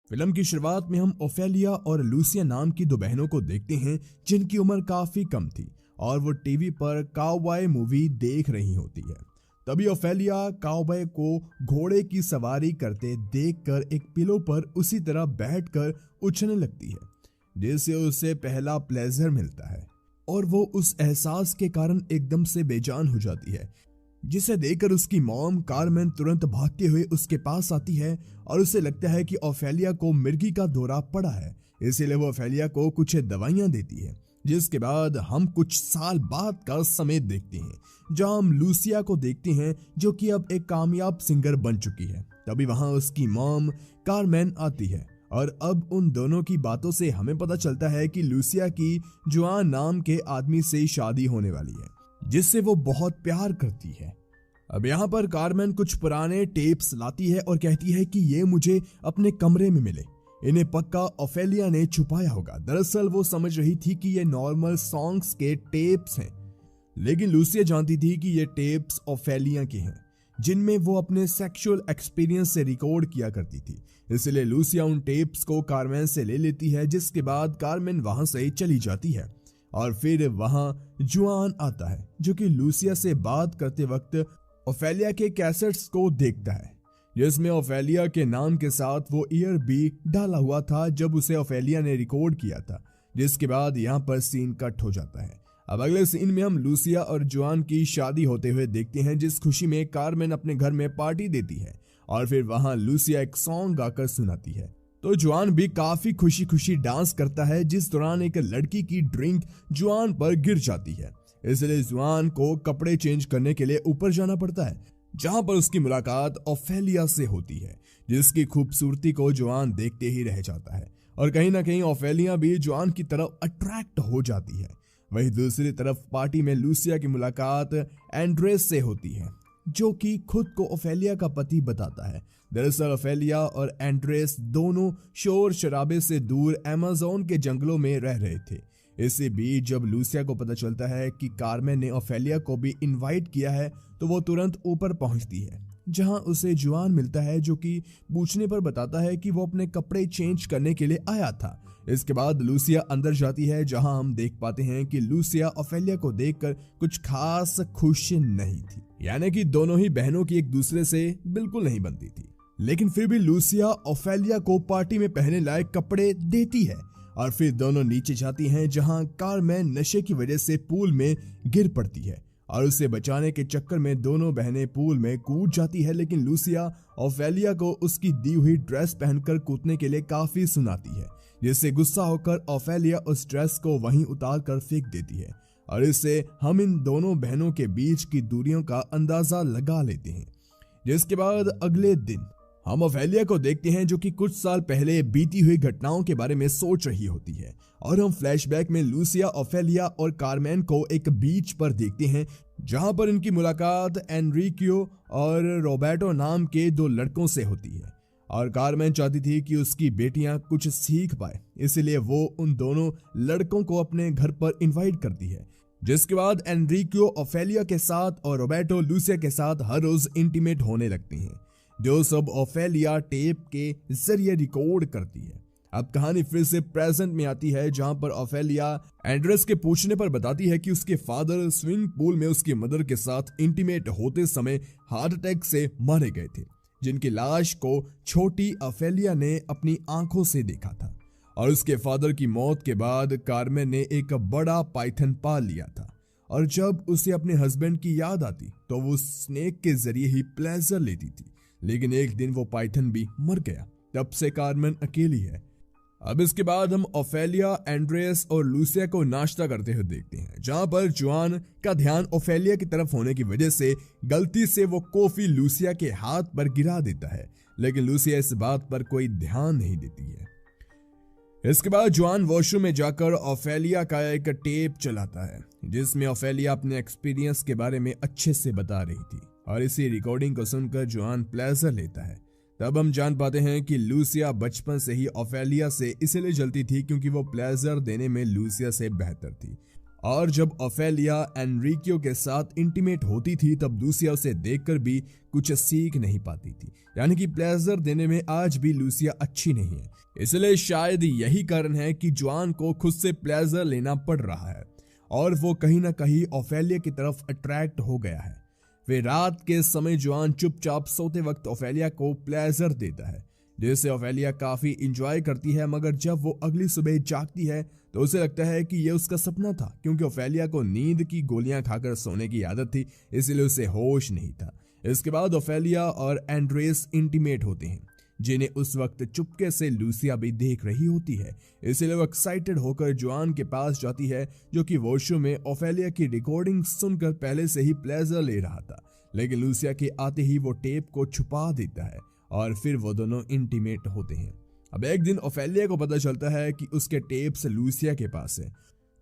Film की शुरुआत में हम ओफेलिया और लूसिया नाम की दो बहनों को देखते हैं जिनकी उम्र काफी कम थी और वो टीवी पर काउबॉय मूवी देख रही होती है। तभी ओफेलिया काउबॉय को घोड़े की सवारी करते देखकर एक पिलो पर उसी तरह बैठकर उछलने लगती है जिससे उसे पहला प्लेजर मिलता है और वो उस एहसास के कारण एकदम से बेजान हो जाती है, जिसे देखकर उसकी मॉम कारमेन तुरंत भागते हुए उसके पास आती है और उसे लगता है कि ओफेलिया को मिर्गी का दौरा पड़ा है, इसीलिए वो ओफेलिया को कुछ दवाइयां देती है। जिसके बाद हम कुछ साल बाद का समय देखते हैं जहां हम लूसिया को देखते हैं जो कि अब एक कामयाब सिंगर बन चुकी है। तभी वहां उसकी मॉम कारमेन आती है और अब उन दोनों की बातों से हमें पता चलता है कि लूसिया की जुआन नाम के आदमी से शादी होने वाली है जिससे वो बहुत प्यार करती है। अब यहाँ पर कारमेन कुछ पुराने टेप्स लाती है और कहती है कि ये मुझे अपने कमरे में मिले, इन्हें पक्का ओफेलिया ने छुपाया होगा। दरअसल वो समझ रही थी कि ये नॉर्मल सॉन्ग्स के टेप्स हैं, लेकिन लूसिया जानती थी कि ये टेप्स ओफेलिया के हैं जिनमें वो अपने सेक्सुअल एक्सपीरियंस से रिकॉर्ड किया करती थी। इसलिए लूसिया उन टेप्स को कारमेन से ले लेती है, जिसके बाद कारमेन वहां से चली जाती है और फिर वहां जुआन आता है जो कि लूसिया से बात करते वक्त ओफेलिया के कैसेट्स को देखता है जिसमें ओफेलिया के नाम के साथ वो ईयर भी डाला हुआ था जब उसे ओफेलिया ने रिकॉर्ड किया था। जिसके बाद यहाँ पर सीन कट हो जाता है। अब अगले सीन में हम लूसिया और जुआन की शादी होते हुए देखते हैं, जिस खुशी में कारमेन अपने घर में पार्टी देती है और फिर वहां लूसिया एक सॉन्ग गाकर सुनाती है तो जुआन भी काफी खुशी खुशी डांस करता है, जिस दौरान एक लड़की की ड्रिंक जुआन पर गिर जाती है। इसलिए जुआन को कपड़े चेंज करने के लिए ऊपर जाना पड़ता है जहां पर उसकी मुलाकात ओफेलिया से होती है जिसकी खूबसूरती को जुआन देखते ही रह जाता है और कहीं ना कहीं ओफेलिया भी जुआन की तरफ अट्रैक्ट हो जाती है। वहीं दूसरी तरफ पार्टी में लूसिया की मुलाकात एंड्रेस से होती है जो कि खुद को ओफेलिया का पति बताता है। दरअसल ओफेलिया और एंड्रेस दोनों शोर शराबे से दूर अमेज़न के जंगलों में रह रहे थे। इसी बीच जब लूसिया को पता चलता है कि कारमेन ने ओफेलिया को भी इनवाइट किया है तो वो तुरंत ऊपर पहुंचती है जहां उसे जुआन मिलता है जो कि पूछने पर बताता है कि वो अपने कपड़े चेंज करने के लिए आया था। इसके बाद लूसिया अंदर जाती है जहां हम देख पाते हैं कि लूसिया ओफेलिया को देखकर कुछ खास खुश नहीं थी, यानी कि दोनों ही बहनों की एक दूसरे से बिल्कुल नहीं बनती थी। लेकिन फिर भी लूसिया ओफेलिया को पार्टी में पहनने लायक कपड़े देती है और फिर दोनों नीचे जाती हैं जहां कारमेन नशे की वजह से पूल में गिर पड़ती है और उसे बचाने के चक्कर में दोनों बहनें पूल में कूद जाती है। लेकिन लूसिया ओफेलिया को उसकी दी हुई ड्रेस पहनकर कूदने के लिए काफी सुनाती है, जिससे गुस्सा होकर ओफेलिया उस ड्रेस को वहीं उतार कर फेंक देती है और इससे हम इन दोनों बहनों के बीच की दूरियों का अंदाजा लगा लेते हैं। जिसके बाद अगले दिन हम ओफेलिया को देखते हैं जो कि कुछ साल पहले बीती हुई घटनाओं के बारे में सोच रही होती है और हम फ्लैशबैक में लूसिया ओफेलिया और कारमेन को एक बीच पर देखते हैं जहां पर इनकी मुलाकात एनरिकियो और रोबर्टो नाम के दो लड़कों से होती है और कारमेन चाहती थी कि उसकी बेटियां कुछ सीख पाए, इसलिए वो उन दोनों लड़कों को अपने घर पर इनवाइट करती है। जिसके बाद एनरिकियो ओफेलिया के साथ और रोबर्टो लूसिया के साथ हर रोज इंटीमेट होने लगते हैं, जो सब ओफेलिया टेप के जरिए रिकॉर्ड करती है। अब कहानी फिर से प्रेजेंट में आती है जहां पर ओफेलिया एंड्रेस के पूछने पर बताती है कि उसके फादर स्विमिंग पूल में उसकी मदर के साथ इंटीमेट होते समय हार्ट अटैक से मारे गए थे, जिनकी लाश को छोटी ओफेलिया ने अपनी आंखों से देखा था और उसके फादर की मौत के बाद कारमेन ने एक बड़ा पाइथन पाल लिया था और जब उसे अपने हस्बैंड की याद आती तो वो स्नेक के जरिए ही प्लेजर लेती थी। लेकिन एक दिन वो पाइथन भी मर गया, तब से कारमेन अकेली है। अब इसके बाद हम ओफेलिया एंड्रेस और लूसिया को नाश्ता करते हुए देखते हैं जहां पर जुआन का ध्यान ओफेलिया की तरफ होने की वजह से गलती से वो कॉफी लूसिया के हाथ पर गिरा देता है, लेकिन लूसिया इस बात पर कोई ध्यान नहीं देती है। इसके बाद जुआन वॉशरूम में जाकर ओफेलिया का एक टेप चलाता है जिसमें ओफेलिया अपने एक्सपीरियंस के बारे में अच्छे से बता रही थी और इसी रिकॉर्डिंग को सुनकर जुआन प्लेजर लेता है। तब हम जान पाते हैं कि लूसिया बचपन से ही ओफेलिया से इसलिए जलती थी क्योंकि वो प्लेजर देने में लूसिया से बेहतर थी और जब ओफेलिया एनरिकियो के साथ इंटीमेट होती थी तब लूसिया उसे देखकर भी कुछ सीख नहीं पाती थी, यानी कि प्लेजर देने में आज भी लूसिया अच्छी नहीं है। इसलिए शायद यही कारण है कि जुआन को खुद से प्लेजर लेना पड़ रहा है और वो कहीं ना कहीं ओफेलिया की तरफ अट्रैक्ट हो गया है। वे रात के समय जुआन चुपचाप सोते वक्त ओफेलिया को प्लेजर देता है, जिससे ओफेलिया काफी इंजॉय करती है, मगर जब वो अगली सुबह जागती है तो उसे लगता है कि यह उसका सपना था, क्योंकि ओफेलिया को नींद की गोलियां खाकर सोने की आदत थी, इसलिए उसे होश नहीं था। इसके बाद ओफेलिया और एंड्रेस इंटीमेट होते हैं, जिन्हें उस वक्त चुपके से लूसिया भी देख रही होती है। इसलिए वो एक्साइटेड होकर जुआन के पास जाती है, जो कि वॉशरूम में ओफेलिया की रिकॉर्डिंग सुनकर पहले से ही प्लेजर ले रहा था, लेकिन लूसिया के आते ही वो टेप को छुपा देता है और फिर वो दोनों इंटीमेट होते हैं। अब एक दिन ओफेलिया को पता चलता है कि उसके टेप्स लूसिया के पास है,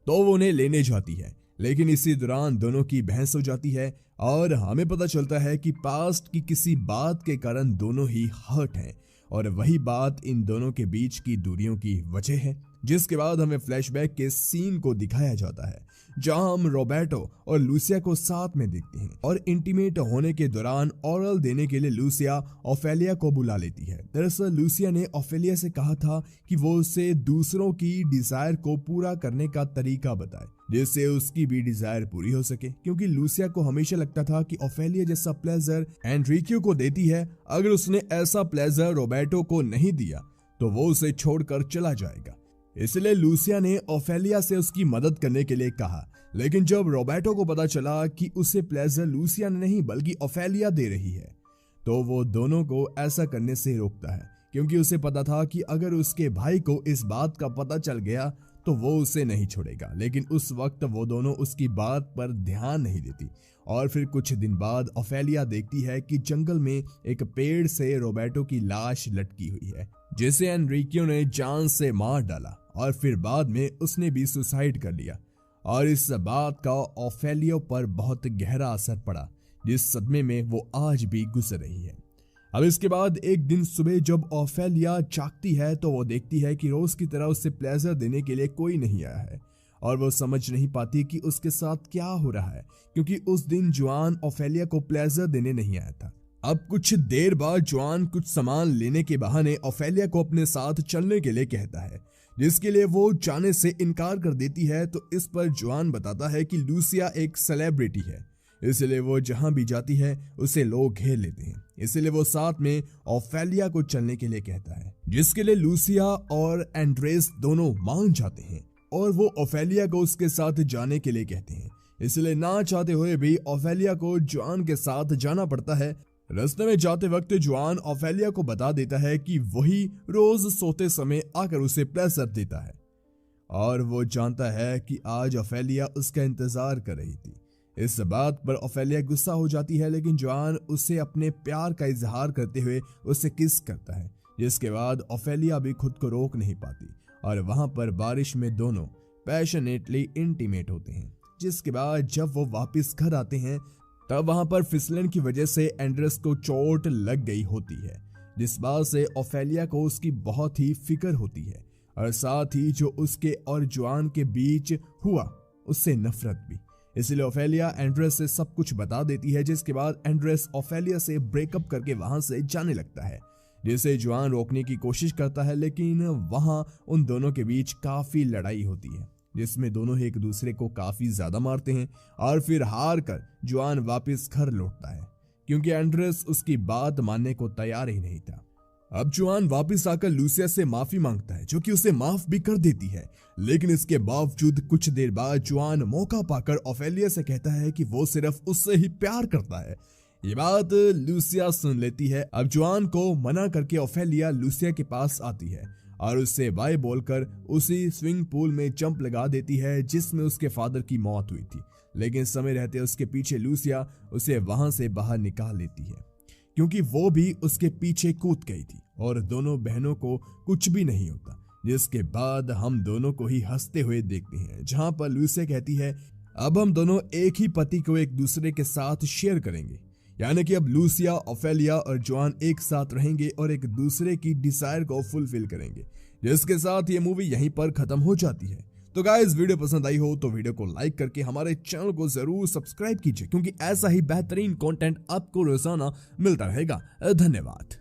तो वो उन्हें लेने जाती है, लेकिन इसी दौरान दोनों की बहस हो जाती है और हमें पता चलता है कि पास्ट की किसी बात के कारण दोनों ही हर्ट हैं और वही बात इन दोनों के बीच की दूरियों की वजह है। जिसके बाद हमें फ्लैशबैक के सीन को दिखाया जाता है, जहां हम रोबर्टो और लूसिया को साथ में देखते हैं और इंटीमेट होने के दौरान ओरल देने के लिए लूसिया ओफेलिया को बुला लेती है। दरअसल लूसिया ने ओफेलिया से कहा था कि वो उसे दूसरों की डिजायर को पूरा करने का तरीका बताए, जिससे उसकी भी डिजायर पूरी हो सके, क्योंकि लूसिया को हमेशा लगता था कि ओफेलिया जैसा प्लेजर एनरिकियो को देती है, अगर उसने ऐसा प्लेजर रोबर्टो को नहीं दिया तो वो उसे छोड़कर चला जाएगा। इसलिए लूसिया ने ओफेलिया से उसकी मदद करने के लिए कहा, लेकिन जब रोबर्टो को पता चला कि उसे प्लेजर लूसिया ने नहीं बल्कि ओफेलिया दे रही है, तो वो दोनों को ऐसा करने से रोकता है, क्योंकि उसे पता था कि अगर उसके भाई को इस बात का पता चल गया तो वो उसे नहीं छोड़ेगा। लेकिन उस वक्त वो दोनों उसकी बात पर ध्यान नहीं देती और फिर कुछ दिन बाद ओफेलिया देखती है कि जंगल में एक पेड़ से रोबर्टो की लाश लटकी हुई है, जिसे एनरिकियो ने जान से मार डाला और फिर बाद में उसने भी सुसाइड कर लिया। और इस बात का ओफेलिया पर बहुत गहरा असर पड़ा, जिस सदमे में वो आज भी गुजर रही है। अब इसके बाद एक दिन सुबह जब ओफेलिया जागती है तो वो देखती है कि रोज की तरह उससे प्लेजर देने के लिए कोई नहीं आया है और वो समझ नहीं पाती कि उसके साथ क्या हो रहा है, क्योंकि उस दिन जुआन ओफेलिया को प्लेजर देने नहीं आया था। अब कुछ देर बाद जुआन कुछ सामान लेने के बहाने ओफेलिया को अपने साथ चलने के लिए कहता है, जिसके लिए वो जाने से इनकार कर देती है। तो इस पर जुआन बताता है कि लूसिया एक सेलिब्रिटी है, इसलिए वो जहां भी जाती है उसे लोग घेर लेते हैं, इसलिए वो साथ में ओफेलिया को चलने के लिए कहता है, जिसके लिए लूसिया और एंड्रेस दोनों मान जाते हैं और वो ओफेलिया को उसके साथ जाने के लिए कहते हैं। इसलिए ना चाहते हुए भी ओफेलिया को जुआन के साथ जाना पड़ता है। रास्ते में जाते वक्त जुआन ओफेलिया को बता देता है कि वही रोज सोते समय आकर उसे प्लेजर देता है और वो जानता है कि आज ओफेलिया उसका इंतजार कर रही थी। इस बात पर ओफेलिया गुस्सा हो जाती है, लेकिन जुआन उसे अपने प्यार का इजहार करते हुए उसे किस करता है, जिसके बाद ओफेलिया भी खुद को रोक नहीं पाती और वहां पर बारिश में दोनों पैशनेटली इंटीमेट होते हैं। जिसके बाद जब वो वापस घर आते हैं तब वहां पर फिसलन की वजह से एंड्रेस को चोट लग गई होती है, जिस बात से ओफेलिया को उसकी बहुत ही फिक्र होती है और साथ ही जो उसके और जुआन के बीच हुआ उससे नफरत भी। इसलिए ओफेलिया एंड्रेस से सब कुछ बता देती है, जिसके बाद एंड्रेस ओफेलिया से ब्रेकअप करके वहां से जाने लगता है, जिसे जुआन रोकने की कोशिश करता है, लेकिन वहां उन दोनों के बीच काफी लड़ाई होती है, जिसमें दोनों एक दूसरे को काफी ज्यादा मारते हैं और फिर हार कर जुआन वापस घर लौटता है, क्योंकि एंड्रेस उसकी बात मानने को तैयार ही नहीं था। अब जुआन वापस आकर लूसिया से माफी मांगता है, जो कि उसे माफ भी कर देती है, लेकिन इसके बावजूद कुछ देर बाद जुआन मौका पाकर ओफेलिया से कहता है कि वो सिर्फ उससे ही प्यार करता है। ये बात लूसिया सुन लेती है। अब जुआन को मना करके ओफेलिया लूसिया के पास आती है और उससे बाय बोलकर उसी स्विमिंग पूल में जंप लगा देती है, जिसमें उसके फादर की मौत हुई थी, लेकिन समय रहते उसके पीछे लूसिया उसे वहां से बाहर निकाल लेती है, क्योंकि वो भी उसके पीछे कूद गई थी और दोनों बहनों को कुछ भी नहीं होता। जिसके बाद हम दोनों को ही हंसते हुए देखते हैं, जहां पर लूसिया कहती है अब हम दोनों एक ही पति को एक दूसरे के साथ शेयर करेंगे, यानी कि अब लूसिया, ओफेलिया और जुआन एक साथ रहेंगे और एक दूसरे की डिजायर को फुलफिल करेंगे। जिसके साथ ये मूवी यहीं पर खत्म हो जाती है। तो गाइस वीडियो पसंद आई हो तो वीडियो को लाइक करके हमारे चैनल को जरूर सब्सक्राइब कीजिए, क्योंकि ऐसा ही बेहतरीन कंटेंट आपको रोजाना मिलता रहेगा। धन्यवाद।